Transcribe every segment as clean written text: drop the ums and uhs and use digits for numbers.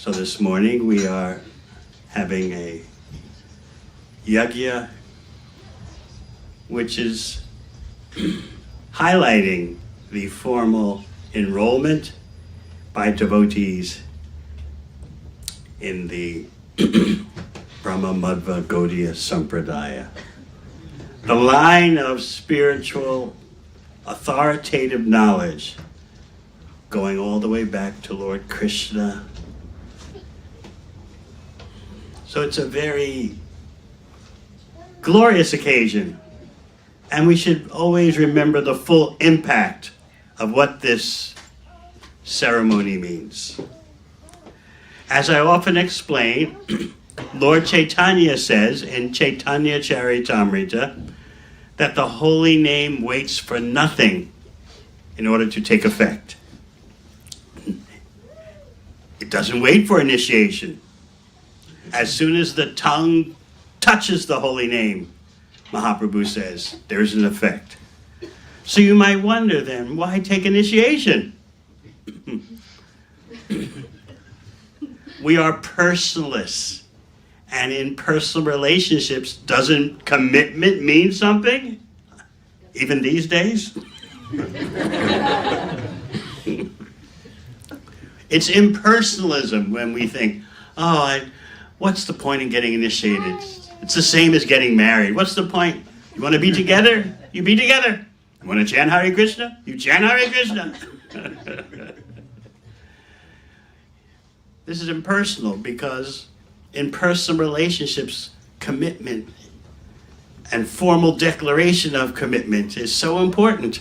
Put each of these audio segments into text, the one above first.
So this morning we are having a yajna, which is highlighting the formal enrollment by devotees in the Brahma Madhva Gaudiya Sampradaya. The line of spiritual authoritative knowledge going all the way back to Lord Krishna. So it's a very glorious occasion, and we should always remember the full impact of what this ceremony means. As I often explain, Lord Caitanya says in Caitanya Charitamrita that the holy name waits for nothing in order to take effect. It doesn't wait for initiation. As soon as the tongue touches the holy name, Mahaprabhu says, there's an effect. So you might wonder then, why take initiation? We are personalists. And in personal relationships, doesn't commitment mean something? Even these days? It's impersonalism when we think, what's the point in getting initiated? It's the same as getting married. What's the point? You want to be together? You be together. You want to chant Hare Krishna? You chant Hare Krishna. This is impersonal because in personal relationships, commitment and formal declaration of commitment is so important.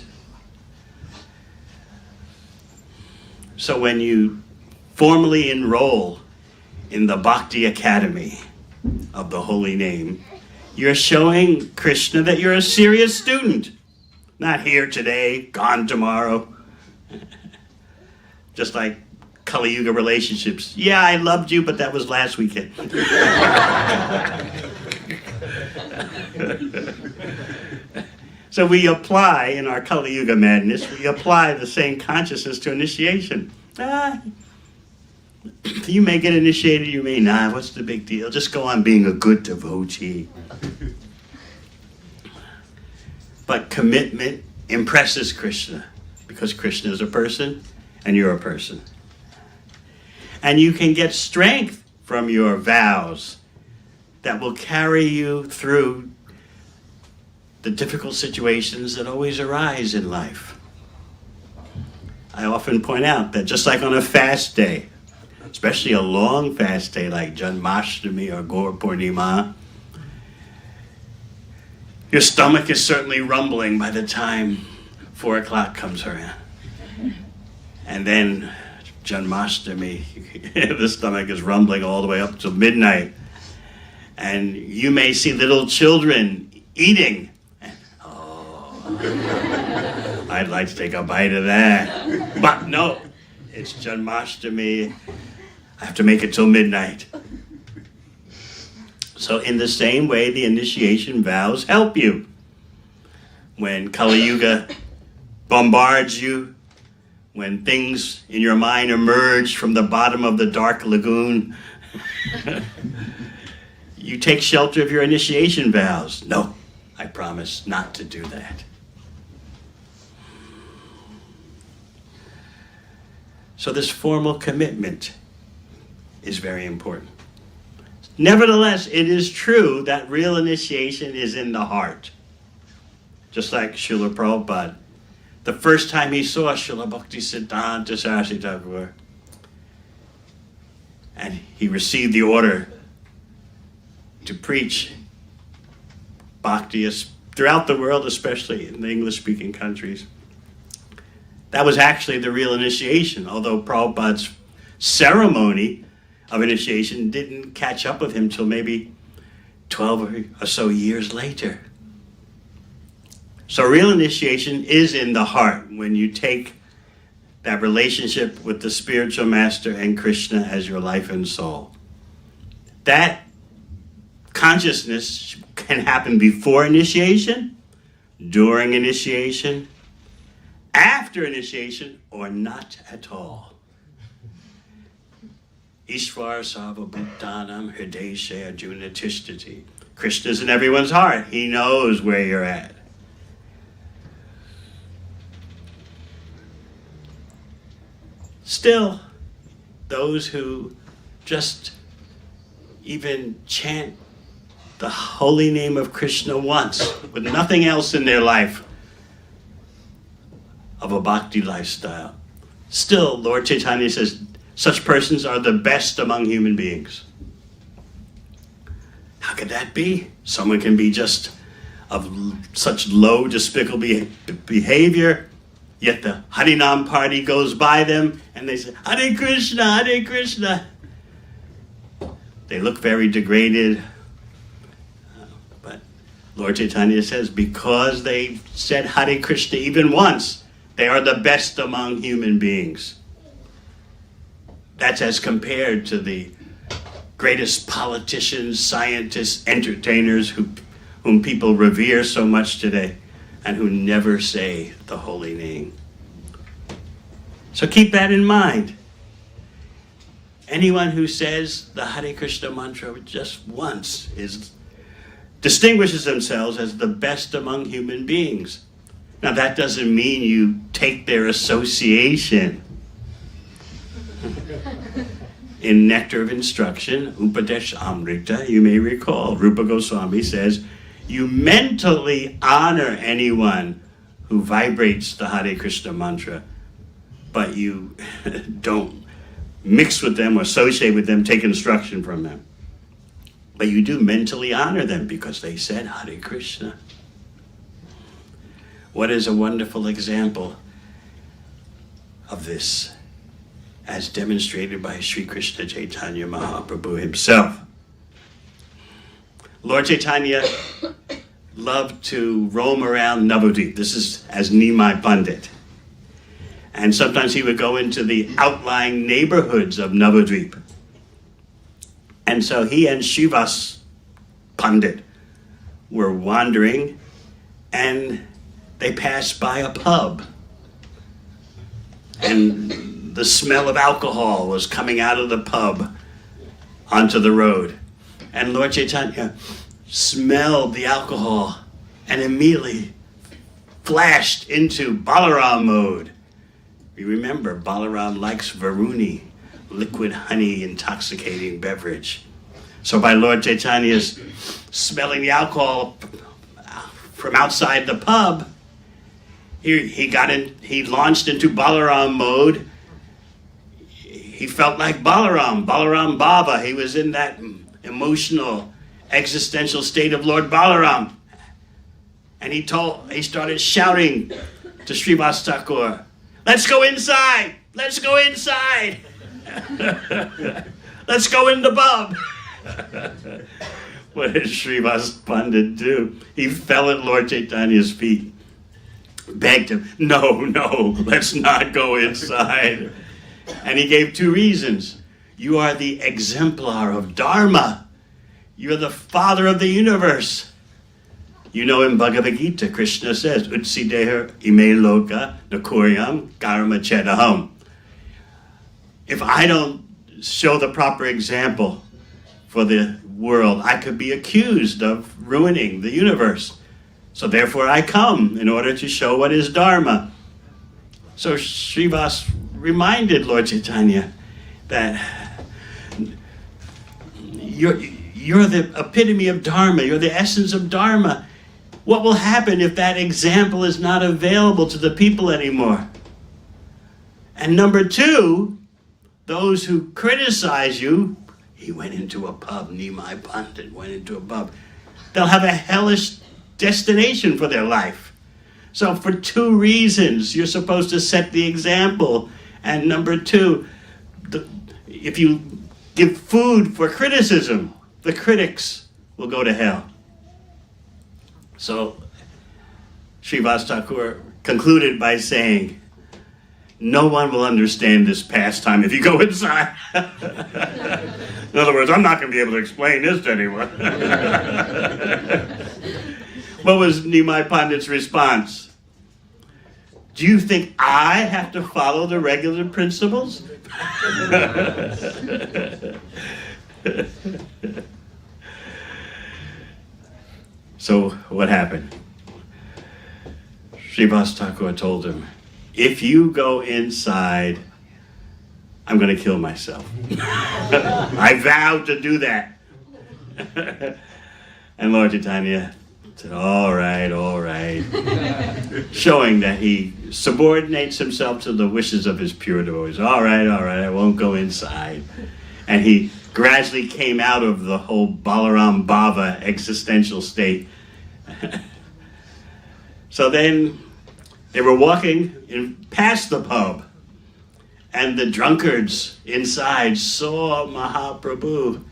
So when you formally enroll in the Bhakti Academy of the Holy Name, you're showing Krishna that you're a serious student. Not here today, gone tomorrow. Just like Kali Yuga relationships. Yeah, I loved you, but that was last weekend. So we apply, in our Kali Yuga madness, we apply the same consciousness to initiation. You may get initiated, you may not. What's the big deal? Just go on being a good devotee. But commitment impresses Krishna, because Krishna is a person and you're a person. And you can get strength from your vows that will carry you through the difficult situations that always arise in life. I often point out that just like on a fast day, especially a long fast day like Janmashtami or Gaur Purnima, your stomach is certainly rumbling by the time 4 o'clock comes around. And then Janmashtami, the stomach is rumbling all the way up to midnight. And you may see little children eating. I'd like to take a bite of that. But no, it's Janmashtami. I have to make it till midnight. So in the same way, the initiation vows help you. When Kali Yuga bombards you, when things in your mind emerge from the bottom of the dark lagoon, you take shelter of your initiation vows. No, I promise not to do that. So this formal commitment is very important. Nevertheless, it is true that real initiation is in the heart. Just like Srila Prabhupada. The first time he saw Srila Bhaktisiddhanta Saraswati Thakur, and he received the order to preach bhakti throughout the world, especially in the English-speaking countries. That was actually the real initiation, although Prabhupada's ceremony of initiation didn't catch up with him till maybe 12 or so years later. So real initiation is in the heart when you take that relationship with the spiritual master and Krishna as your life and soul. That consciousness can happen before initiation, during initiation, after initiation, or not at all. Ishvar Sarva Bhutanam Hrideshe Arjuna Tishtati. Krishna's in everyone's heart. He knows where you're at. Still, those who just even chant the holy name of Krishna once, with nothing else in their life, of a bhakti lifestyle. Still, Lord Caitanya says, such persons are the best among human beings. How could that be? Someone can be just of such low, despicable behavior, yet the Harinam party goes by them, and they say, Hare Krishna, Hare Krishna. They look very degraded. But Lord Caitanya says, because they said Hare Krishna even once, they are the best among human beings. That's as compared to the greatest politicians, scientists, entertainers whom people revere so much today and who never say the holy name. So keep that in mind. Anyone who says the Hare Krishna mantra just once distinguishes themselves as the best among human beings. Now that doesn't mean you take their association. In Nectar of Instruction, Upadesh Amrita, you may recall, Rupa Goswami says, you mentally honor anyone who vibrates the Hare Krishna mantra, but you don't mix with them or associate with them, take instruction from them. But you do mentally honor them because they said Hare Krishna. What is a wonderful example of this, as demonstrated by Sri Krishna Chaitanya Mahaprabhu himself. Lord Chaitanya loved to roam around Navadvip. This is as Nimai Pandit. And sometimes he would go into the outlying neighborhoods of Navadvip. And so he and Srivas Pandit were wandering, and they passed by a pub. And the smell of alcohol was coming out of the pub onto the road. And Lord Chaitanya smelled the alcohol and immediately flashed into Balaram mode. You remember, Balaram likes Varuni, liquid honey intoxicating beverage. So by Lord Chaitanya's smelling the alcohol from outside the pub, he launched into Balaram mode. He felt like Balaram Baba. He was in that emotional, existential state of Lord Balaram. And he started shouting to Srivas Thakur, let's go inside! Let's go inside! Let's go in the pub! What did Srivas Pandit do? He fell at Lord Chaitanya's feet, begged him, no, let's not go inside. And he gave two reasons. You are the exemplar of Dharma. You're the father of the universe. You know, in Bhagavad Gita, Krishna says, Utsideha ime loka nakuryam karma chedaham. If I don't show the proper example for the world, I could be accused of ruining the universe. So therefore I come in order to show what is Dharma. So Srivas reminded Lord Chaitanya that you're the epitome of Dharma, you're the essence of Dharma. What will happen if that example is not available to the people anymore? And number two, those who criticize you, he went into a pub, Nimai Pandit went into a pub, they'll have a hellish destination for their life. So for two reasons, you're supposed to set the example. And number two, if you give food for criticism, the critics will go to hell. So Srivas Thakur concluded by saying, no one will understand this pastime if you go inside. In other words, I'm not going to be able to explain this to anyone. What was Nimai Pandit's response? Do you think I have to follow the regular principles? So what happened? Srivas Thakur told him, if you go inside, I'm going to kill myself. I vowed to do that. And Lord Caitanya said, all right, showing that he subordinates himself to the wishes of his pure devotees. All right, I won't go inside. And he gradually came out of the whole Balaram Bhava existential state. So then they were walking past the pub, and the drunkards inside saw Mahaprabhu,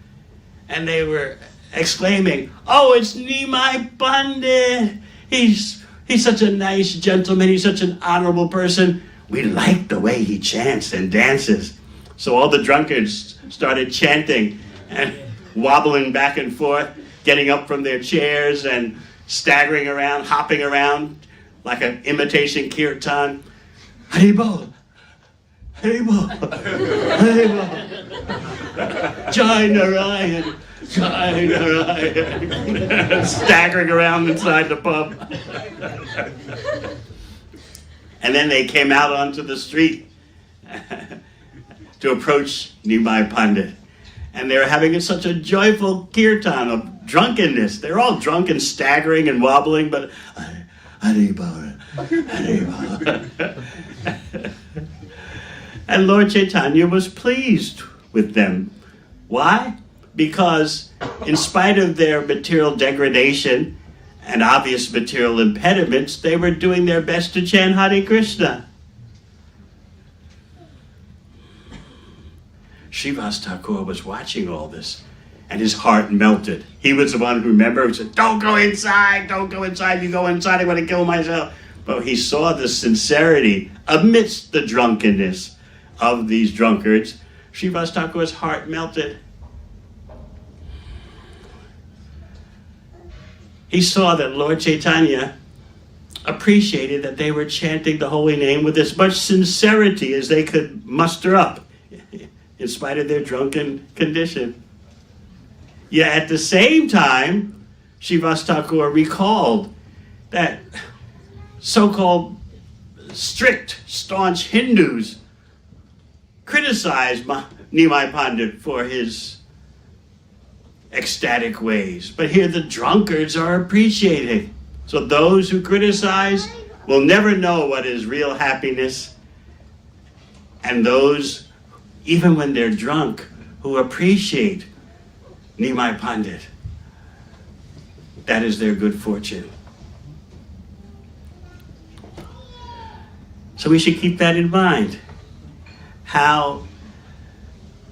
and they were exclaiming, oh, it's Nimai Pandit. He's such a nice gentleman. He's such an honorable person. We like the way he chants and dances. So all the drunkards started chanting and wobbling back and forth, getting up from their chairs and staggering around, hopping around like an imitation kirtan. Haribol, Haribol, Haribol. Jai Narayan, Jai Narayan. Staggering around inside the pub. And then they came out onto the street to approach Nimai Pandit. And they were having such a joyful kirtan of drunkenness. They're all drunk and staggering and wobbling, but Haribol, Haribol. And Lord Caitanya was pleased with them. Why? Because in spite of their material degradation and obvious material impediments, they were doing their best to chant Hare Krishna. Srivas Thakur was watching all this, and his heart melted. He was the one who said, don't go inside, you go inside, I'm going to kill myself. But he saw the sincerity amidst the drunkenness of these drunkards. Srivas Thakur's heart melted. He saw that Lord Caitanya appreciated that they were chanting the holy name with as much sincerity as they could muster up, in spite of their drunken condition. Yet at the same time, Srivas Thakur recalled that so-called strict, staunch Hindus criticized Nimai Pandit for his ecstatic ways. But here the drunkards are appreciating. So those who criticize will never know what is real happiness. And those, even when they're drunk, who appreciate Nimai Pandit, that is their good fortune. So we should keep that in mind. How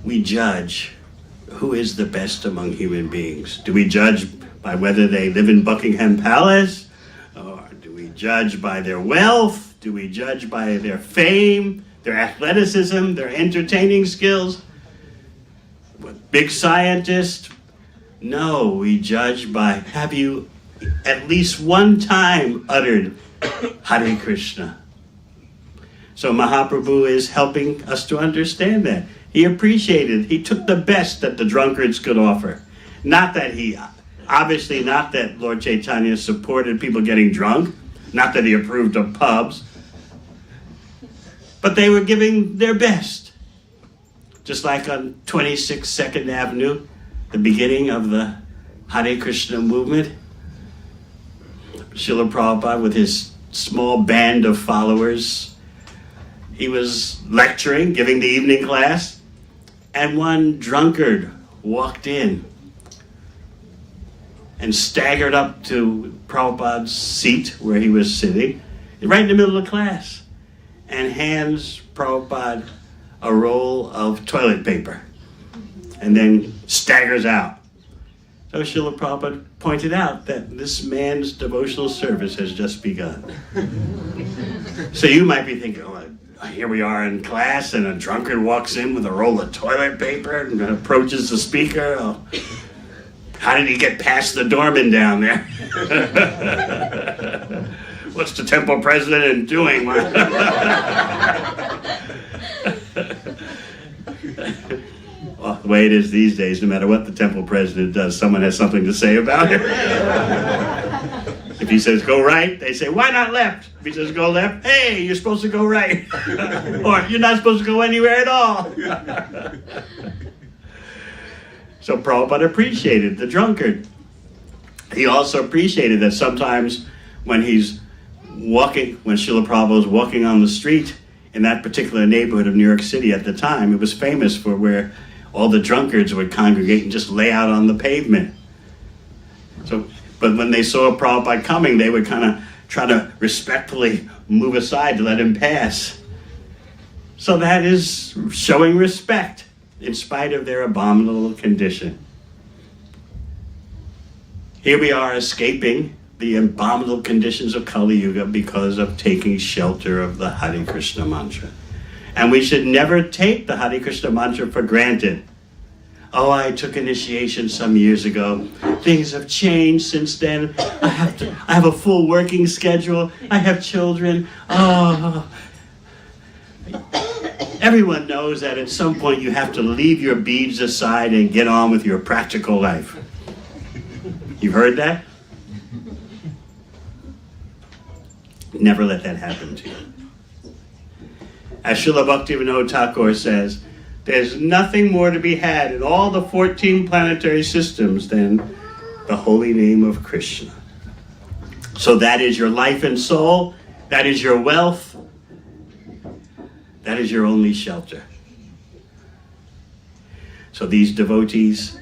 we judge who is the best among human beings. Do we judge by whether they live in Buckingham Palace? Or do we judge by their wealth? Do we judge by their fame, their athleticism, their entertaining skills? Big scientist? No, we judge by, have you at least one time uttered Hare Krishna? So Mahaprabhu is helping us to understand that. He appreciated, he took the best that the drunkards could offer. Not that obviously not that Lord Caitanya supported people getting drunk, not that he approved of pubs, but they were giving their best. Just like on 26 2nd Avenue, the beginning of the Hare Krishna movement, Srila Prabhupada with his small band of followers, he was lecturing, giving the evening class, and one drunkard walked in and staggered up to Prabhupada's seat where he was sitting, right in the middle of the class, and hands Prabhupada a roll of toilet paper, and then staggers out. So Srila Prabhupada pointed out that this man's devotional service has just begun. So you might be thinking, oh, here we are in class and a drunkard walks in with a roll of toilet paper and approaches the speaker. Oh, how did he get past the doorman down there? What's the temple president doing? The way it is these days, no matter what the temple president does, someone has something to say about it. If he says go right, they say, why not left? If he says go left, hey, you're supposed to go right. Or you're not supposed to go anywhere at all. So Prabhupada appreciated the drunkard. He also appreciated that sometimes when he's walking, when Srila Prabhupada was walking on the street in that particular neighborhood of New York City at the time, it was famous for where all the drunkards would congregate and just lay out on the pavement. But when they saw Prabhupada coming, they would kind of try to respectfully move aside to let him pass. So that is showing respect in spite of their abominable condition. Here we are escaping the abominable conditions of Kali Yuga because of taking shelter of the Hare Krishna mantra. And we should never take the Hare Krishna mantra for granted. Oh, I took initiation some years ago. Things have changed since then. I have a full working schedule. I have children. Oh. Everyone knows that at some point you have to leave your beads aside and get on with your practical life. You've heard that? Never let that happen to you. As Srila Bhaktivinoda Thakur says, there's nothing more to be had in all the 14 planetary systems than the holy name of Krishna. So that is your life and soul. That is your wealth. That is your only shelter. So these devotees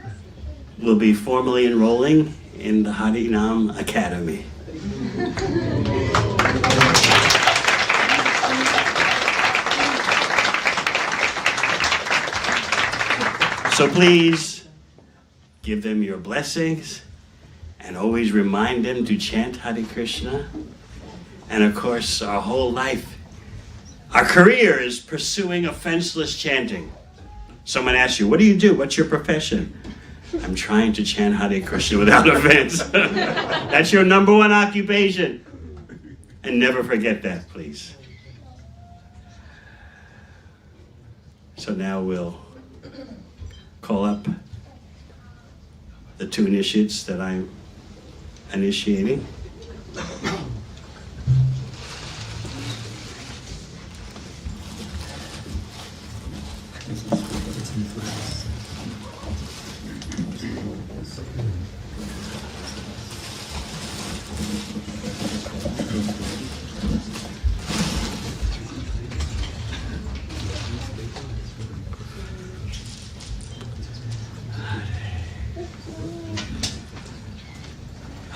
will be formally enrolling in the Harinam Academy. So please give them your blessings and always remind them to chant Hare Krishna. And of course, our whole life, our career is pursuing offenseless chanting. Someone asks you, what do you do? What's your profession? I'm trying to chant Hare Krishna without offense. That's your number one occupation. And never forget that, please. So now we'll call up the two initiates that I'm initiating.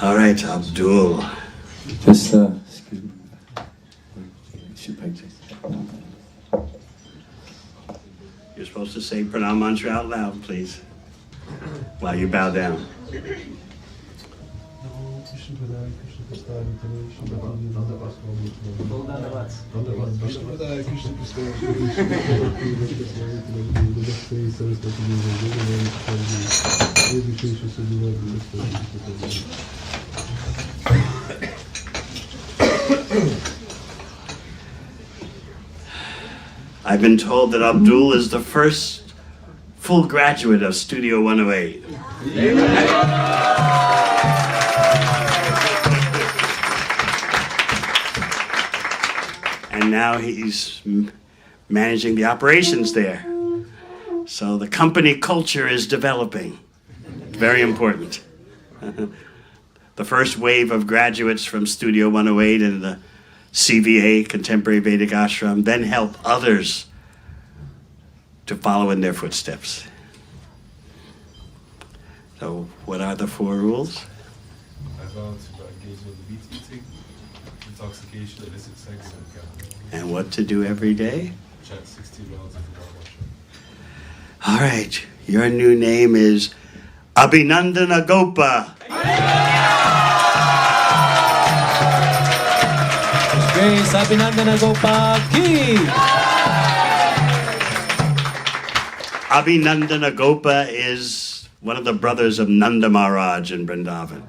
All right, Abdul. Just, excuse me. You're supposed to say Pranam Mantra out loud, please, while you bow down. I've been told that Abdul is the first full graduate of Studio 108. And now he's managing the operations there. So the company culture is developing. Very important. The first wave of graduates from Studio 108 and the CVA, Contemporary Vedic Ashram, then help others to follow in their footsteps. So what are the 4 rules? I vow to engage with the meat eating, intoxication, illicit sex, and gambling. And what to do every day? Chant 16 rounds of the mantra. All right, your new name is Abhinandana Gopa. Grace Abhinandana Gopa ki. Abhinandana Gopa is one of the brothers of Nanda Maharaj in Vrindavan.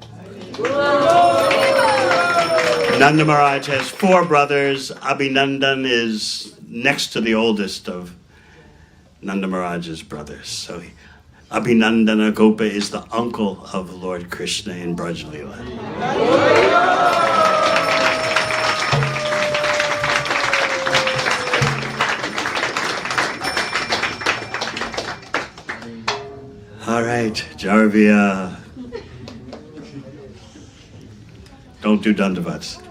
Nanda Maharaj has 4 brothers. Abhinandan is next to the oldest of Nanda Maharaj's brothers. So Abhinandana Gopa is the uncle of Lord Krishna in Braj Leela. All right, Jarvia. Don't do dandavats.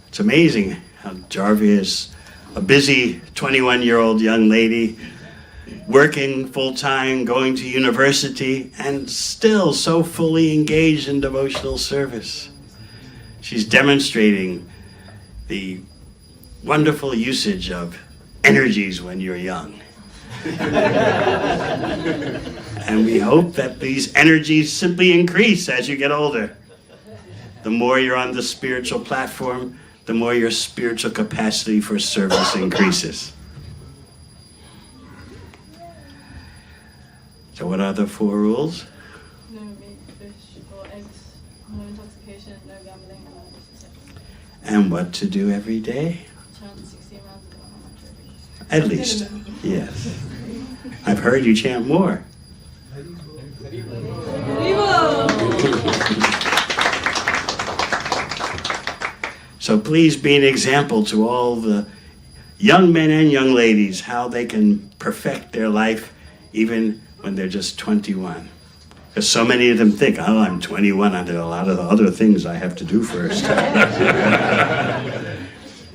It's amazing how Jarvia is a busy 21-year-old young lady, working full-time, going to university, and still so fully engaged in devotional service. She's demonstrating the wonderful usage of energies when you're young. And we hope that these energies simply increase as you get older. The more you're on the spiritual platform, the more your spiritual capacity for service increases. So what are the 4 rules? No meat, fish, or eggs, no intoxication, no gambling, and no disrespect. And what to do every day? Chant 16 rounds of the At least, yes. I've heard you chant more. So please be an example to all the young men and young ladies how they can perfect their life even when they're just 21. Because so many of them think, oh, I'm 21, and there are a lot of other things I have to do first.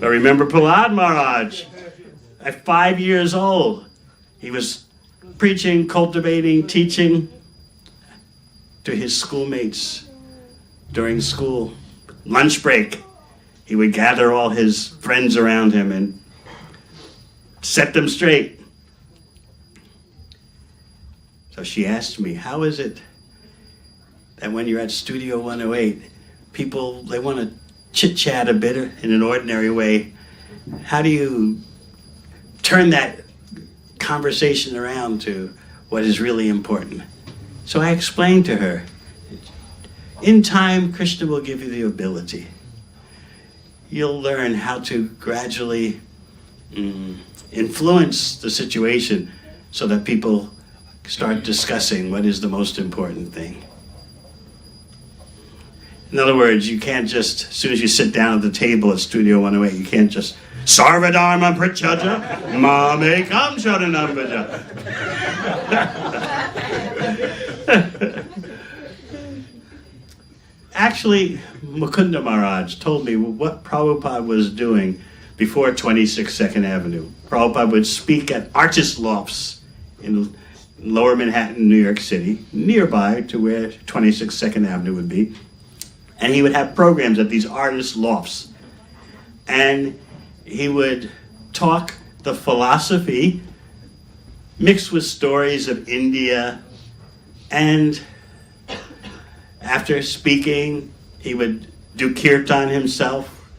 But remember Prahlad Maharaj, at 5 years old, he was preaching, cultivating, teaching to his schoolmates during school. Lunch break, he would gather all his friends around him and set them straight. So she asked me, how is it that when you're at Studio 108, people, they want to chit-chat a bit in an ordinary way. How do you turn that conversation around to what is really important? So I explained to her, in time, Krishna will give you the ability. You'll learn how to gradually influence the situation so that people start discussing what is the most important thing. In other words, you can't just, as soon as you sit down at the table at Studio 108, you can't just, Sarvadharma Prachaja, Mame Kam Sharanam Vaja. Actually, Mukunda Maharaj told me what Prabhupada was doing before 26 Second Avenue. Prabhupada would speak at artist lofts in Lower Manhattan, New York City, nearby to where 26 Second Avenue would be. And he would have programs at these artist lofts. And he would talk the philosophy mixed with stories of India. And after speaking, he would do kirtan himself.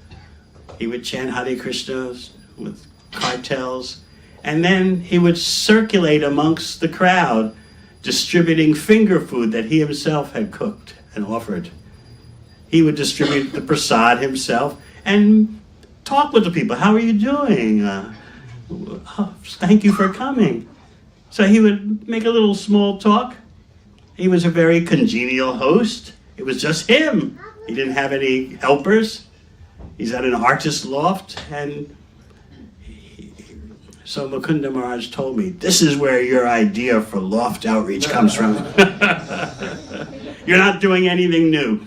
He would chant Hare Krishnas with cartels. And then he would circulate amongst the crowd, distributing finger food that he himself had cooked and offered. He would distribute the prasad himself and talk with the people. How are you doing? Oh, thank you for coming. So he would make a little small talk. He was a very congenial host. It was just him. He didn't have any helpers. He's at an artist loft. And so Mukunda Maharaj told me, this is where your idea for loft outreach comes from. You're not doing anything new.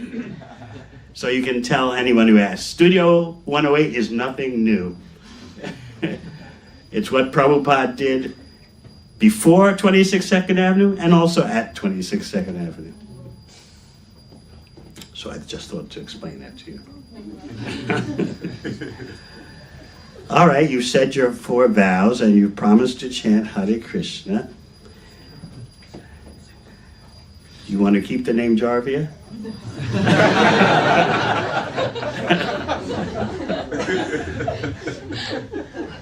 So you can tell anyone who asks, Studio 108 is nothing new. It's what Prabhupada did before 26 Second Avenue and also at 26 Second Avenue. So I just thought to explain that to you. All right, you've said your 4 vows and you've promised to chant Hare Krishna. You want to keep the name Jarvia?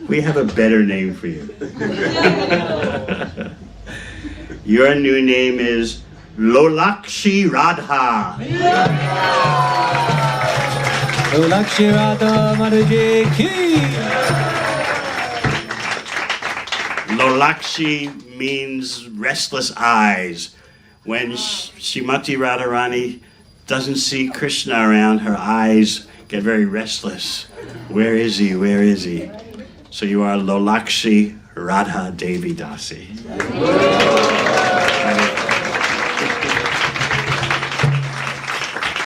We have a better name for you. Your new name is Lolakshi Radha. Lakshmi Radha Mataji ki. Lolakshi means restless eyes. When Srimati Radharani doesn't see Krishna around, her eyes get very restless. Where is he? Where is he? So you are Lolakshi Radha Devi Dasi.